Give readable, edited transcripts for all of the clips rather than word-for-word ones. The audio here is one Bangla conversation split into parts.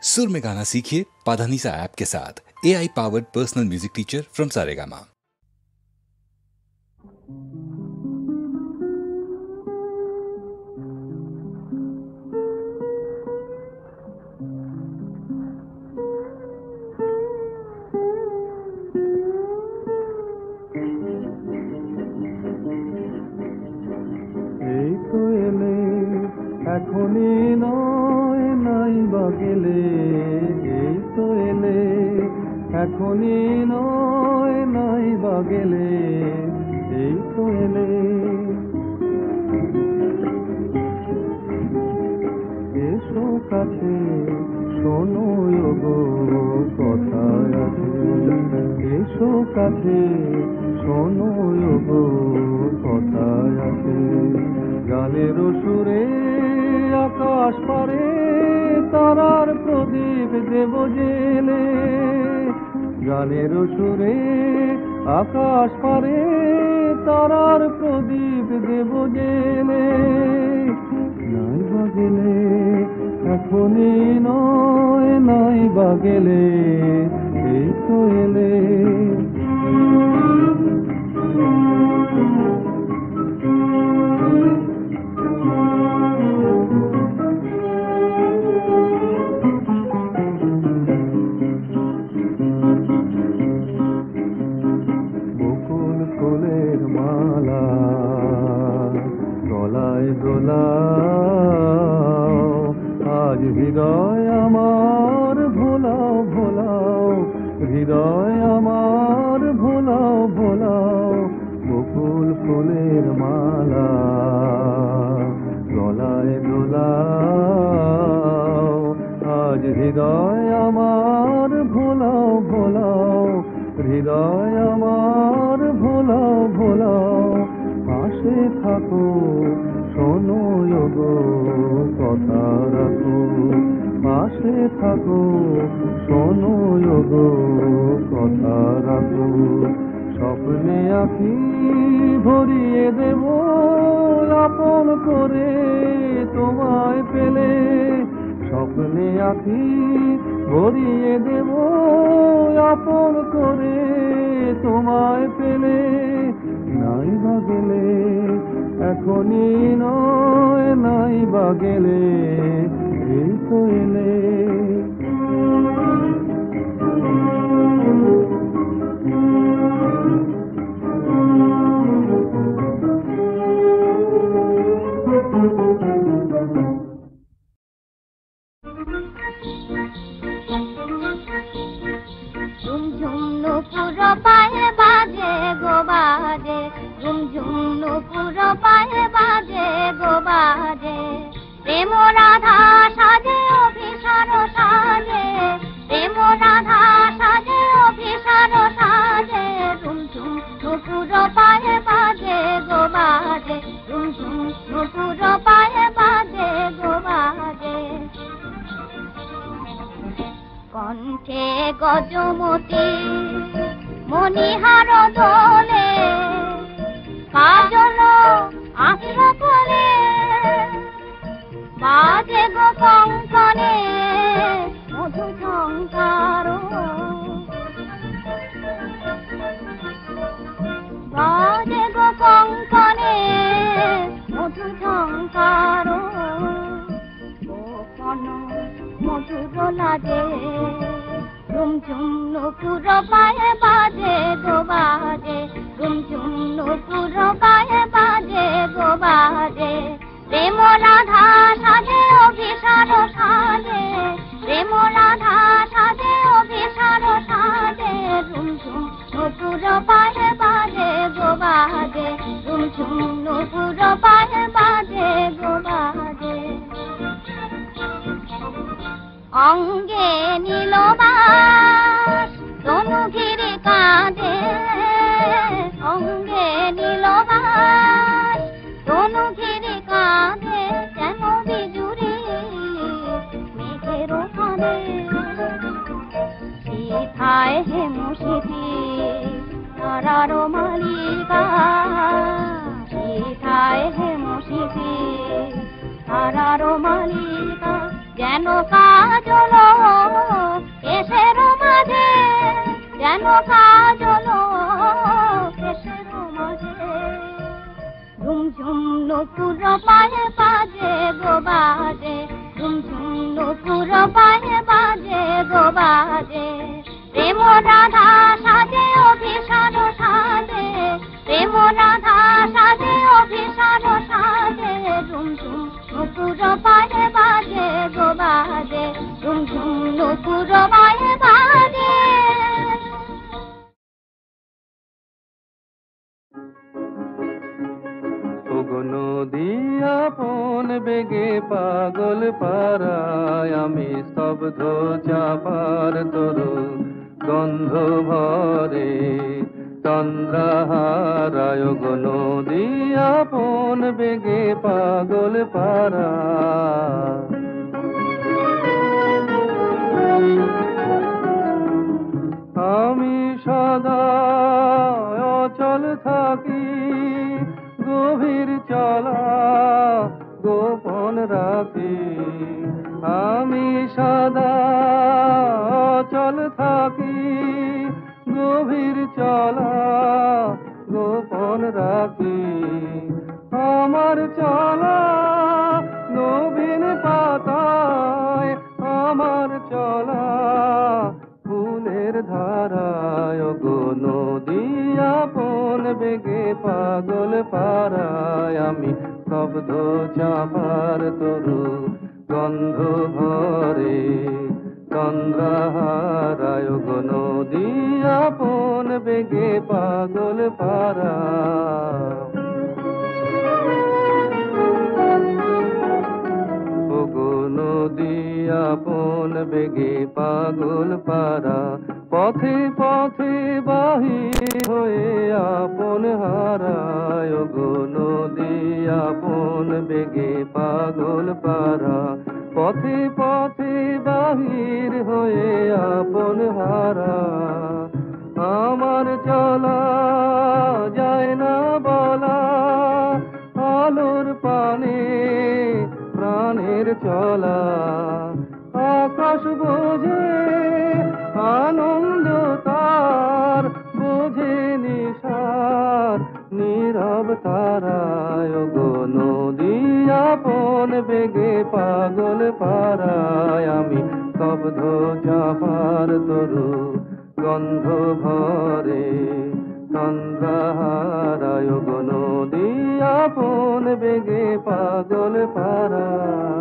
सुर में गाना सीखिए पाधानीसा ऐप के साथ। AI powered personal music teacher from Saregama. এখনি নয় নাই বা গেলে, এই তো এলে এখনি নয় নাই বা গেলে, এই তো এলে। এসো কাছে শোনো গো কথা আছে, এসো কাছে শোনো গো কথা আছে। গানের সুরে আকাশ পারে তারার প্রদীপ দেব জেলে, গানের সুরে আকাশ পারে তারার প্রদীপ দেব জেলে। নাই বা গেলে এখনি নয় নাই বা গেলে, এই তো এলে। বকুল ফুলের মালা গলায় দোলাও, আজ হৃদয় আমার ভোলাও ভোলাও, হৃদয় আমার ভোলাও ভোলাও। বকুল ফুলের মালা গলায় দোলাও, আজ হৃদয় আমার ভোলাও ভোলাও, হৃদয় আমার ভোলাও ভোলাও। পাশে থাকো শোনো গো কথা রাখো, পাশে থাকো শোনো গো কথা রাখো। স্বপ্নে আঁখি ভরিয়ে দেব আপন করে তোমায় পেলে, স্বপ্নে আঁখি ভরিয়ে দেব আপন করে তোমায় পেলে। নাই বা গেলে এখনি নয় নাই বা গেলে, এই তো এলে। ঝুমঝুম নুপুর পায়ে বাজে গো বাজে, ঝুমঝুম নুপুর পায়ে বাজে গো বাজে। প্রেম রাধা সাজে অভিসার সাজে, প্রেম রাধা সাজে অভিসার সাজে। ঝুমঝুম নুপুর পায়ে বাজে গো বাজে, ঝুমঝুম নুপুর পায়ে বাজে গো বাজে। কণ্ঠে গজমতি মণিহার দোলে, কাজল আশ্র ফলে বাজে গো কঙ্কনে মধু ঝঙ্কার, বাজে গো কঙ্কনে মধু ঝঙ্কার। মধুর লাগে ঝুমঝুম নুপুর পায়ে বাজে গো বাজে, ঝুমঝুম নুপুর পায়ে বাজে গো বাজে। প্রেম রাধা সাজে অভিসার সাজে, প্রেম রাধা সাজে অভিসার সাজে। ঝুমঝুম নুপুর পায়ে বাজে গো বাজে, ঝুমঝুম নুপুর পায়ে বাজে গো বাজে। অঙ্গে নীলবাস তনু ঘিরে কাঁদে, অঙ্গে নীলবাস তনু ঘিরে কাঁদে। যেন বিজুরি মেঘের ফাঁদে, সিথায় হেমশিথি তারার মালিকা, সিথায় হেমশিথি তারার মালিকা। যেন কাজল নুপুর পায়ে বাজে গো বাজে প্রেম রাধা সাজে অভিসার সাজে প্রেম রাধা সাজে অভিসার সাজে ঝুম ঝুম নুপুর পায়ে বাজে গো বাজে ঝুম ঝুম নুপুর পায়ে বাজে। নদী আপন বেগে পাগল পারায় আমি স্তব্ধ চাপার তরু গন্ধ ভরে চন্দ্রহারায় গো নদী আপন বেগে পাগল পারায়। আমি সদা অচল থাকি গভীর চলা গোপন রাখি আমি সদা অচল থাকি গভীর চলা গোপন রাখি আমার চলা নবীন পাতায় আমার চলা ফুলের ধারায় গো নদী আপন বেগে পাগল পারায় আমি স্তব্ধ চাপার তরু গন্ধ ভরে চন্দ্রহারায় গো নদী আপন বেগে পাগল পারায়। নদী আপন বেগে পাগল পারা পথে পথে বাহির হয়ে আপন হারায় গো নদী আপন বেগে পাগল পারা পথে পথে বাহির হয়ে আপন হারা আমার চলা যায় না বলা আলোর পানে প্রাণের চলা আকাশ বোঝে আনন্দ তার বোঝে নিশার নীরব তারায় গো নদী আপন বেগে পাগল পারায় আমি স্তব্ধ চাপার তরু গন্ধ ভরে চন্দ্রহারায় গো নদী আপন বেগে পাগল পারায়।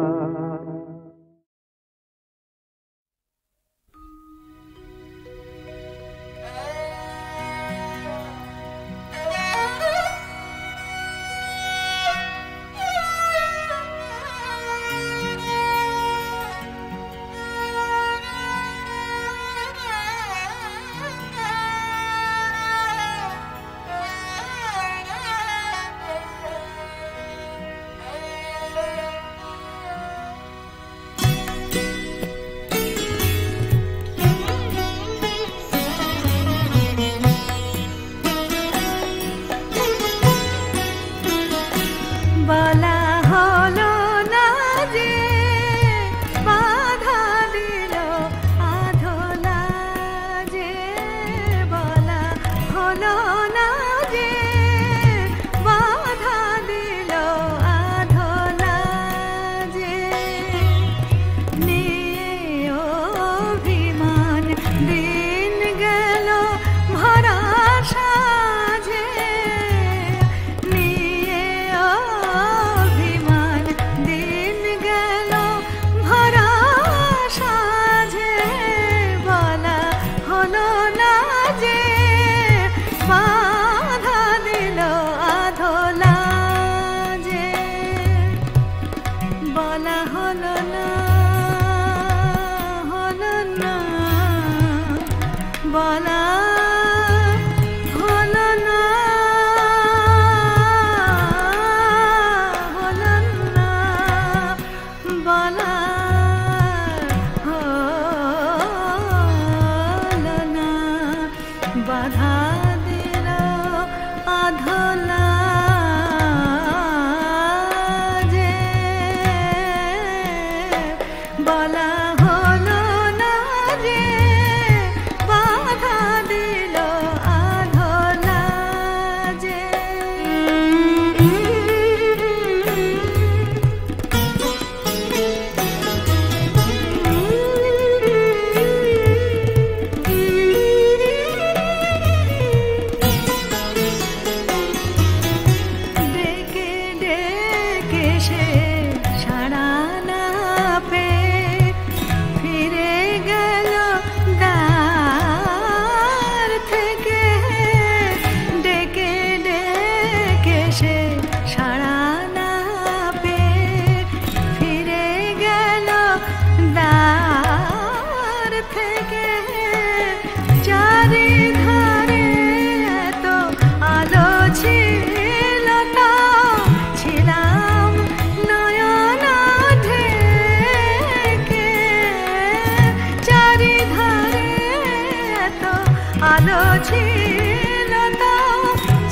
ভালো ছিল তো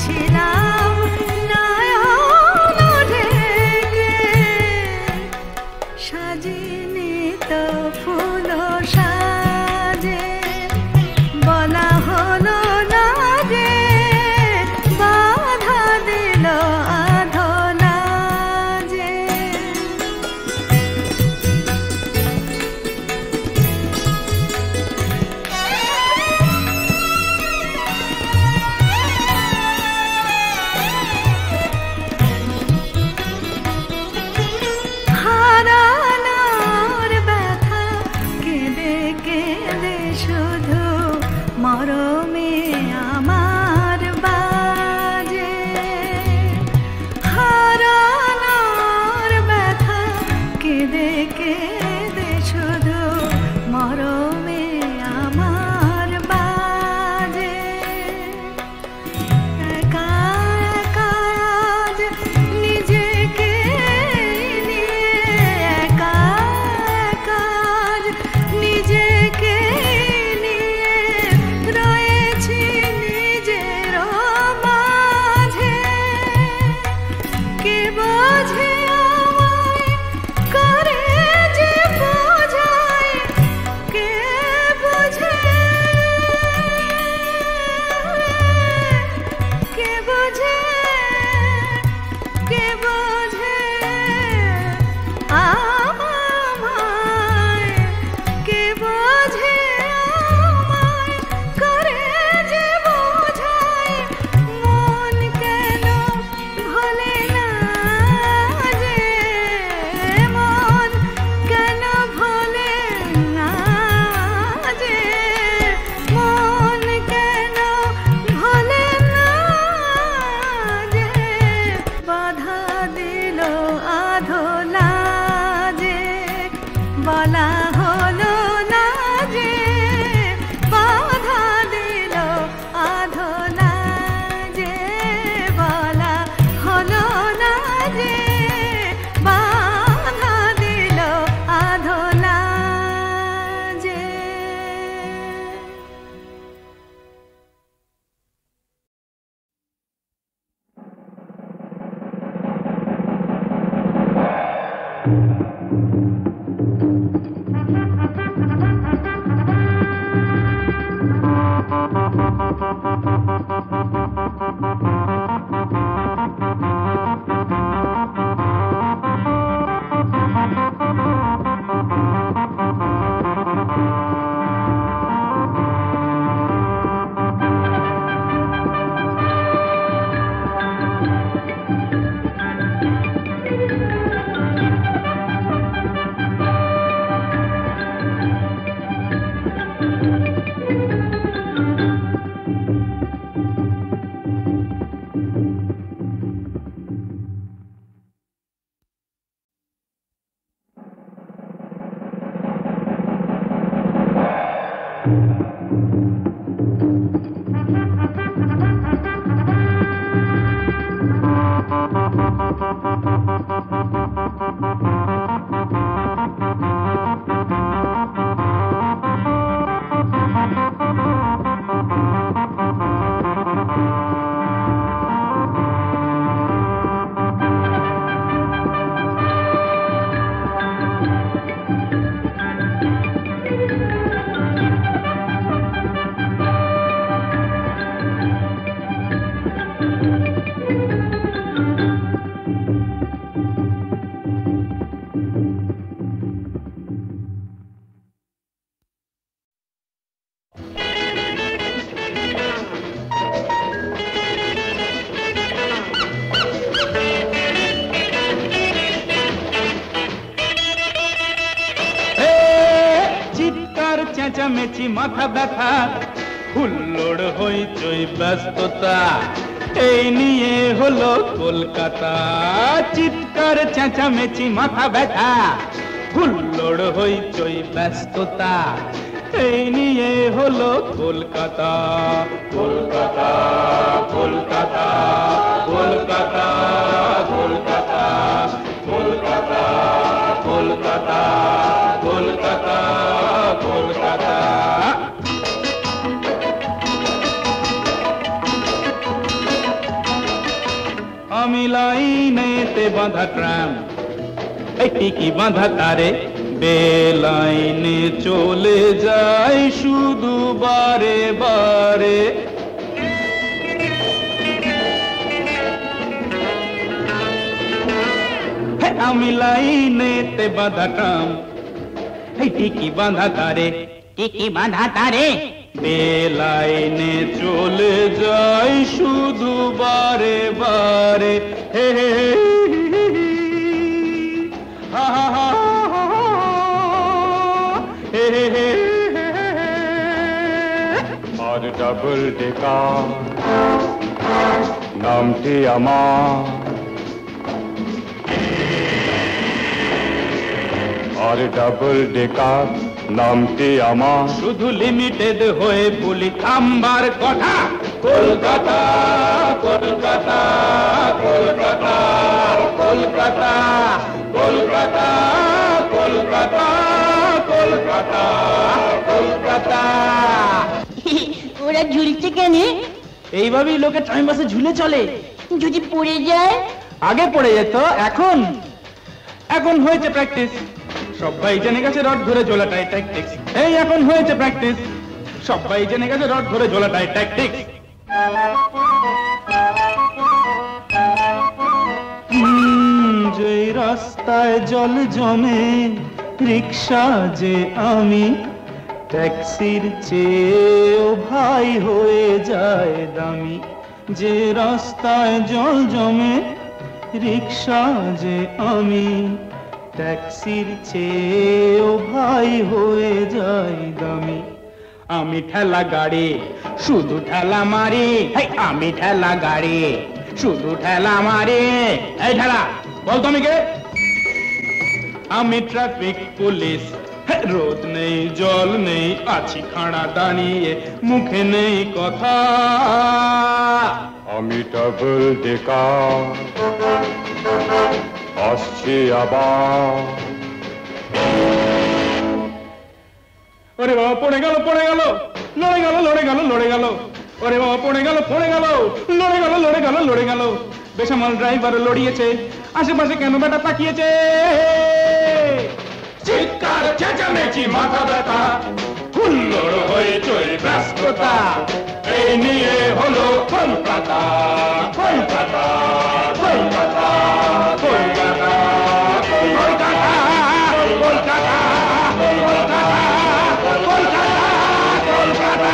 ছিলাম নয়ন ঢেকে সাজিনি তো ফুল সাজে বলা হলো না যে বাধা দিল আধলা যে হারানোর ব্যথা কেঁদে কেঁদে শুধু মরমে আমার বাজে হারানোর ব্যথা কেঁদে কেঁদে শুধু মরমে আমার বাজে একা একা আজ নিজেকে নিয়ে একা একা আজ নিজেকে নিয়ে রয়েছি নিজের মাঝে কে বোঝে আমায় করে যে বোঝায় কে বোঝে কে বোঝে কে বোঝে আমায় কে বোঝে আমায় করে যে বোঝায় মন কেন ভোলে না যে মন কেন ভোলে না যে মন কেন ভোলে না যে বাধা দিল আধলা যে বলা হলো না যে বাধা দিল আধলা যে বলা হলো না যে বাধা দিল আধলা যে চেঁচামেচি মাথা ব্যথা হুল্লোড় হইচই ব্যস্ততা এই নিয়ে হলো কলকাতা চিৎকার চেঁচামেচি মাথা ব্যথা হুল্লোড় হইচই ব্যস্ততা এই নিয়ে হলো কলকাতা কলকাতা কলকাতা কলকাতা কলকাতা কলকাতা কলকাতা কলকাতা কলকাতা বাঁধা ট্রাম, এই টিকি বাঁধা তারে বেলাইনে চলে যায় শুধু বারে বারে। আমি লাইনেতে বাঁধা ট্রাম, এই টিকি বাঁধা তারে, টিকি বাঁধা তারে বেলাইনে চলে যায় শুধু বারে বারে। হে হে হে হা হা হা হে হে হে। আর ডাবল ডেকার নামটি আমার, আর ডাবল ডেকার নামটি আমার। শুধু লিমিটেড হয়ে বলি থামবার কথা, কলকাতা কলকাতা কলকাতা কলকাতা কলকাতা কলকাতা কলকাতা কলকাতা। ওরা ঝুলছে কেন? এইভাবেই লোকে টাইম বাসে ঝুলে চলে। যদি পড়ে যায়? আগে পড়ে যেত, এখন এখন হয়েছে প্র্যাকটিস। সবাই জেনে গেছে রড ধরে ঝোলাটাই ট্যাকটিক্স। এই এখন হয়েছে প্র্যাকটিস, সবাই জেনে গেছে রড ধরে ঝোলাটাই ট্যাকটিক্স। যে রাস্তায় জল জমে রিক্সা যে আমি, ট্যাক্সির চেয়েও ভাই হয়ে যায় দামি। যে রাস্তায় জল জমে রিক্সা যে আমি, ট্যাক্সির চেয়েও ভাই হয়ে যায় দামি। আমি ঠেলা গাড়ি শুধু ঠেলা মারি, আমি ঠেলা গাড়ি শুধু ঠেলা মারি। এই ঠেলা বল তুমি কে? আমি ট্রাফিক পুলিশ, রোদ নেই জল নেই আছি খাড়া দাঁড়িয়ে, মুখে নেই কথা। আমি ডাবল ডেকার আসছি আবার। ওরে বাবা পড়ে গেল পড়ে গেল, লড়ে গেল লড়ে গেল লড়ে গেল। ওরে বাবা পড়ে গেল পড়ে গেল, লড়ে গেল লড়ে গেল লড়ে গেল। বেসামাল ড্রাইভার লড়িয়েছে, আশেপাশে কেন বেটা তাকিয়েছে। চিৎকার চেঁচামেচি মাথা ব্যথা, হুল্লোড় হয়ে চলে ব্যস্ততা। এই নিয়ে হলো কলকাতা কলকাতা কলকাতা কলকাতা কলকাতা কলকাতা কলকাতা কলকাতা কলকাতা।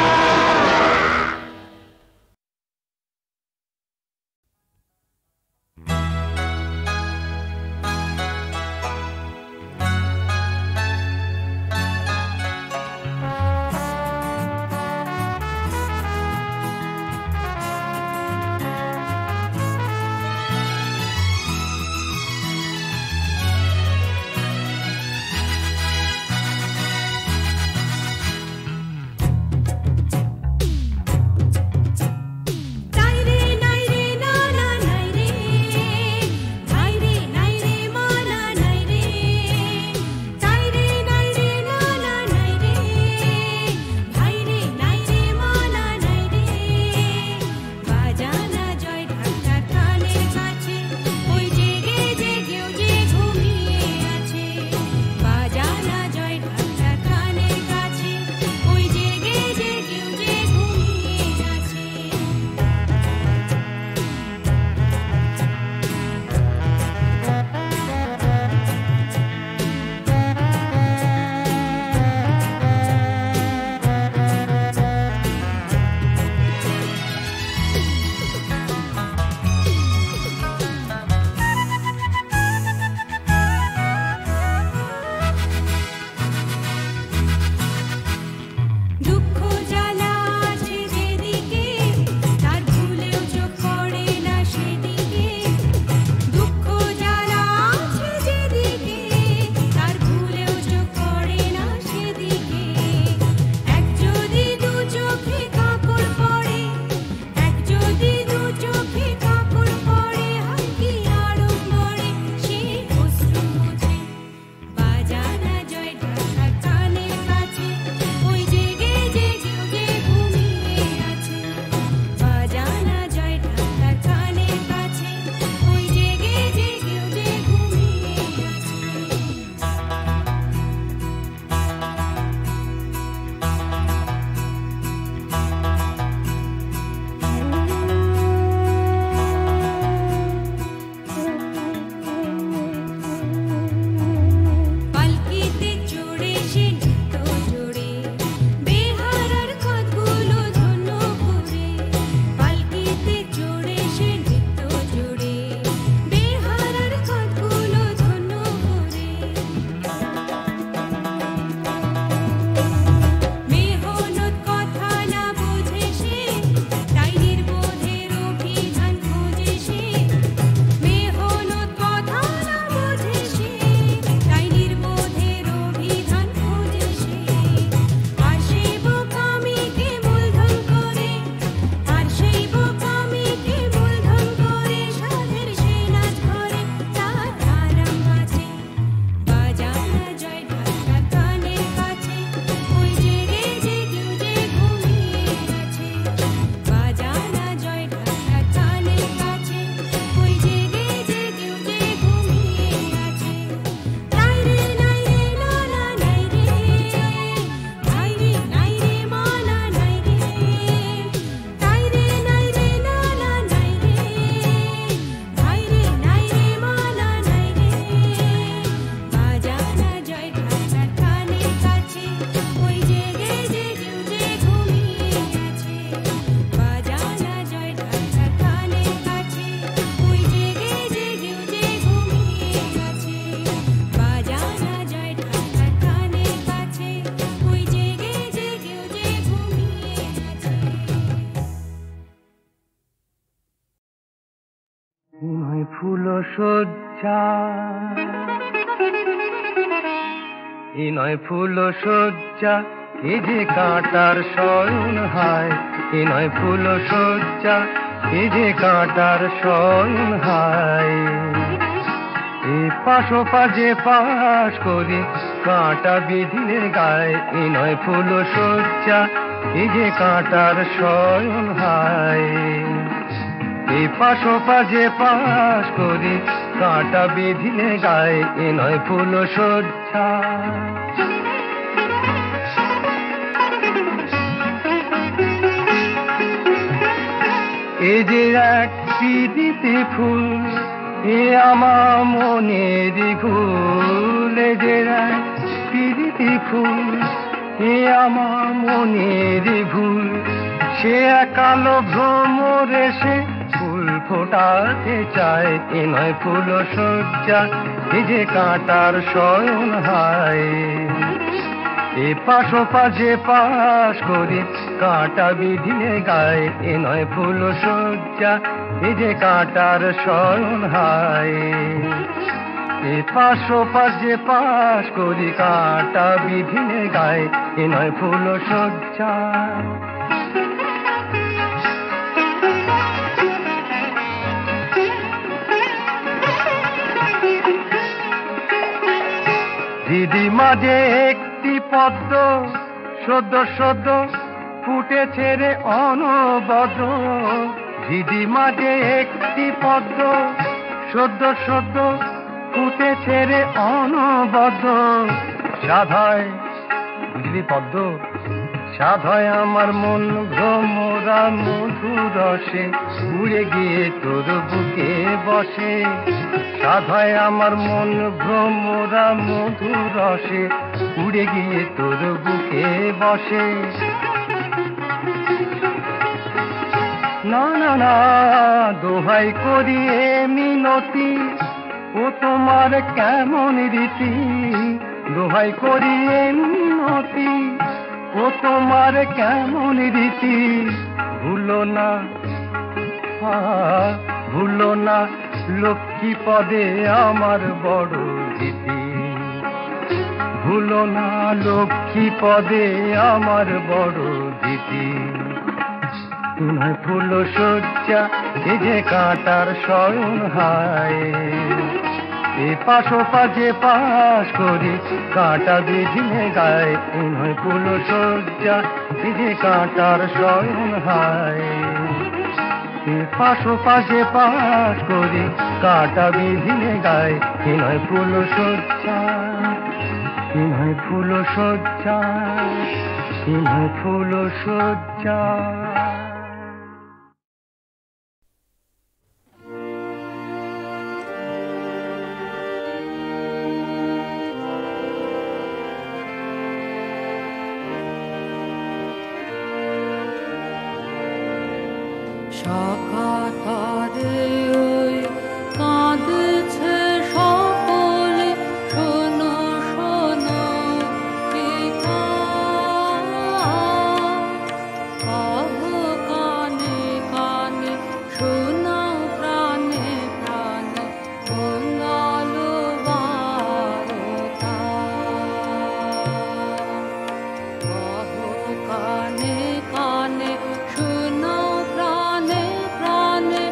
ফুল সজ্জা, এ নয় ফুল সজ্জা, এ যে কাঁটার শয়ন হায়, এ নয় ফুল সজ্জা, এ যে কাঁটার শয়ন হায়। এ পাশো পাজে পাশ করি কাঁটা বিধিলে গায়ে, এ নয় ফুল সজ্জা, এ যে কাঁটার শয়ন হায়। এই পাশো পাজে পাশ করি কাঁটা বিধিলে গায়ে, এ নয় ফুল সজ্জা। এ যে এক পিদিতে ফুল, এ আমার মনের ভুল, এ যে এক পিদিতে ফুল, এ আমার মনের ভুল। সে কালো ভ্রমরে সে ফুল ফোটাতে চায়, এ নয় ফুল সজ্জা, এ যে কাঁটার শয়ন হায়। এ পাশো পাজে পাশ করি কাঁটা বিধিলে গায়ে, এ নয় ফুল সজ্জা, এ যে কাঁটার শয়ন হায়। এ পাশো পাজে পাশ করি কাঁটা বিধিলে গায়ে, এ নয় ফুল সজ্জা। দিদি মাঝে একটি পদ্ম সদ্য সদ্য ফুটেছে রে অনবদ্য, দিদি মাঝে একটি পদ্ম সদ্য সদ্য ফুটেছে রে অনবদ্য। সাধায় বুঝলি পদ্ম, সাধায় আমার মন ভ্রমরা মধুরসে উড়ে গিয়ে তোর বুকে বসে। সাধায় আমার মন ভ্রমরা মধুরসে উড়ে গিয়ে তোর বুকে বসে। না না না দোহাই করি এ মিনতি, ও তোমার কেমন রীতি, দোহাই করি এ মিনতি, ও তোমার কেমন রীতি। ভুলো না ভুলো না লক্ষ্মী পদে আমার বড় রীতি, ভুলো না লক্ষ্মী পদে আমার বড় রীতি। নয় ফুল সজ্জা, এ যে কাঁটার শয়ন হায়। এ পাশো পাজে পাশ করি কাঁটা বিধিলে গায়ে, এ নয় ফুল সজ্জা, এ যে কাঁটার শয়ন হায়। এ পাশো পাজে পাশ করি কাঁটা বিধিলে গায়ে, এ নয় ফুল সজ্জা, এ নয় ফুল সজ্জা, এ নয় ফুল সজ্জা। শাখা তারে ওই কাঁদছে সকলে, শোনো শোনো এ গান। কাহো কানে কানে শোনাও প্রাণে প্রাণে মঙ্গল বারতা। কাহো কানে কানে শোনাও প্রাণে প্রাণে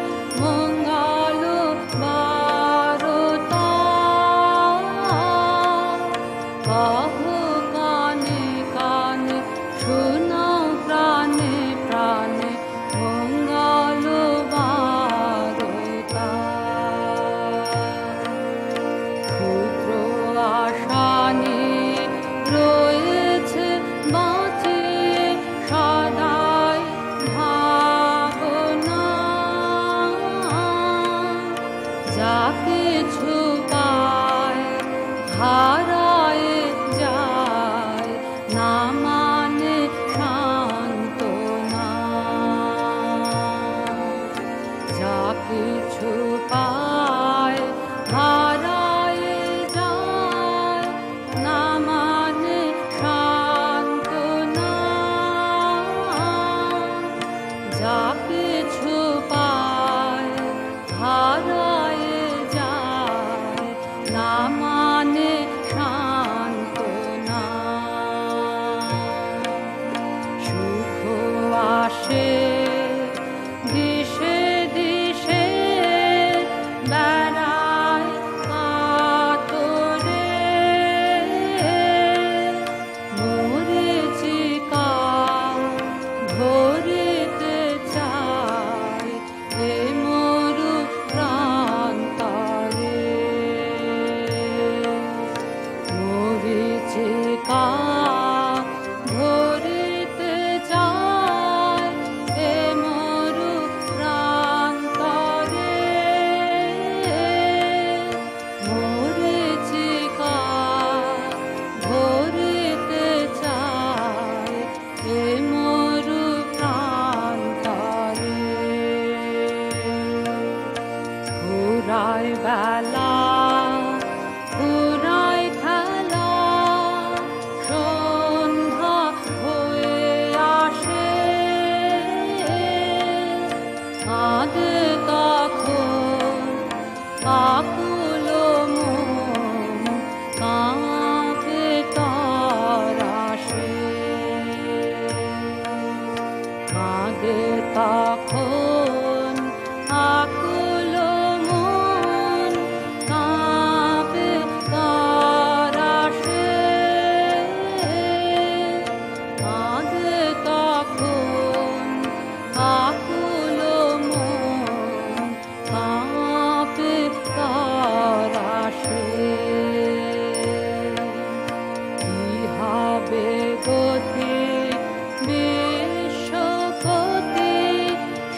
কাঁদে তখন আকুল মন, কাঁপে তার আশে। কাঁদে তখন আকুল মন, কাঁপে তার আশে। কি হবে গতি বিশ্বপতি,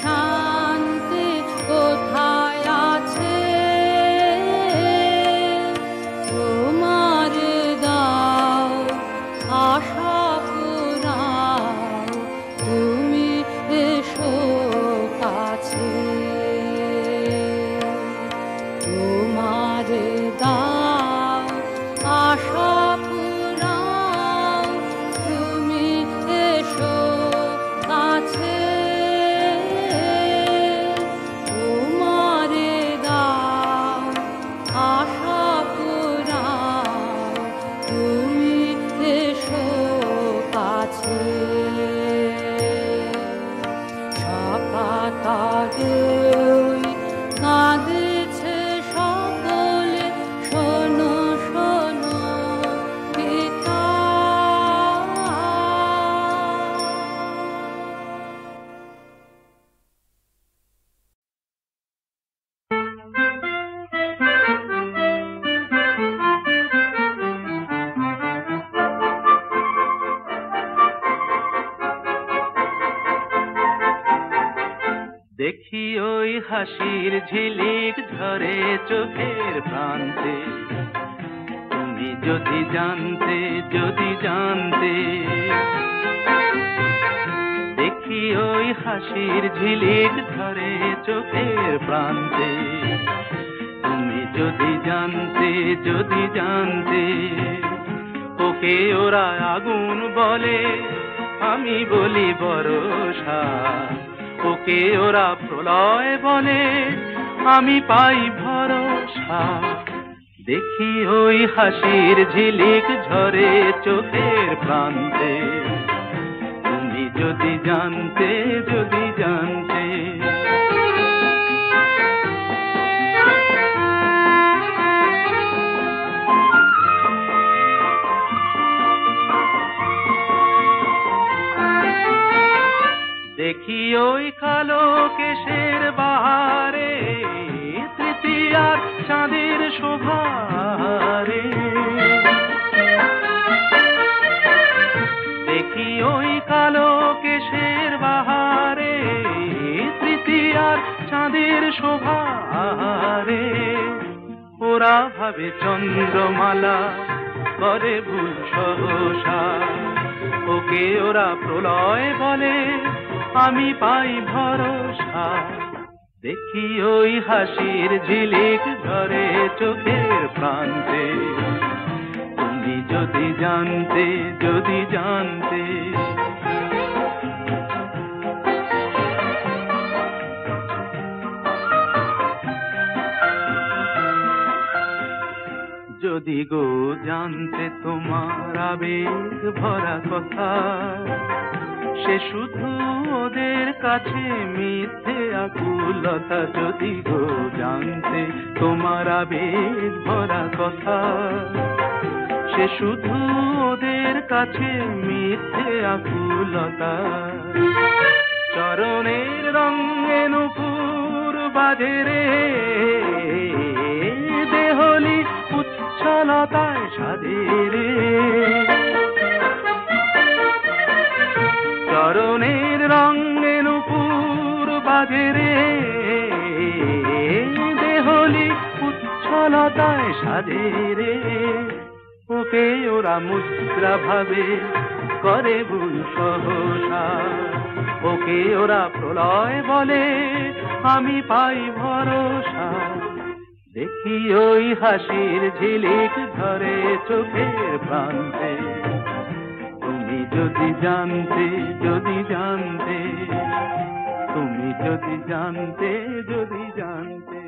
শান্তি কোথায় আছে? তোমার দাও আশা পুরাও, তুমি এসো কাছে। তোমার দাও আশা পুরাও, তুমি এসো কাছে। তোমার দাও আশা পুরাও, তুমি এসো কাছে। সাকাতারে কাঁদেছে সকলে, শোনো শোনো পিতা। দেখি ওই হাসির ঝিলিক ঝরে চোখের প্রান্তে, তুমি যদি জানতে, যদি জানতে। দেখি ওই হাসির ঝিলিক ঝরে চোখের প্রান্তে, তুমি যদি জানতে, যদি জানতে। ওকে ওরা আগুন বলে, আমি বলি বরষা। ওকে ওরা প্রলয় বলে, আমি পাই ভরসা। দেখি ওই হাসির ঝিলিক ঝরে চোখের প্রান্তে, তুমি যদি জানতে, যদি জানতে। দেখি ওই কালো কেশের বাহারে, তৃতীয়ার চাঁদের শোভারে। দেখি ওই কালো কেশের বাহারে, তৃতীয়ার চাঁদের শোভারে। ওরা ভাবে চন্দ্রমালা, করে ভুল সহসা। ওকে ওরা প্রলয় বলে, আমি পাই ভরসা। দেখি ওই হাসির ঝিলিক ঝরে চোখের প্রান্তে, তুমি যদি জানতে, যদি জানতে। যদি গো জানতে তোমার আবেগ ভরা কথা, সে শুধু ওদের কাছে মিথ্যে আকুলতা। যদি গো জানতে তোমার আবেগ ভরা কথা, সে শুধু ওদের কাছে মিথ্যে আকুলতা। চরণের রঙে নুপুর বাজে রে, দেহলি উচ্ছলতায় সাজে রে। চরণের রঙে নুপুর বাজে রে, দেহলি উচ্ছলতায় সাজে রে। ওকে ওরা মুদ্রা ভাবে, করে ভুল সহসা। ওকে ওরা প্রলয় বলে, আমি পাই ভরসা। দেখি ওই হাসির ঝিলিক ধরে চোখের প্রান্তে, তুমি যদি জানতে, যদি জানতে। তুমি যদি জানতে, যদি জানতে।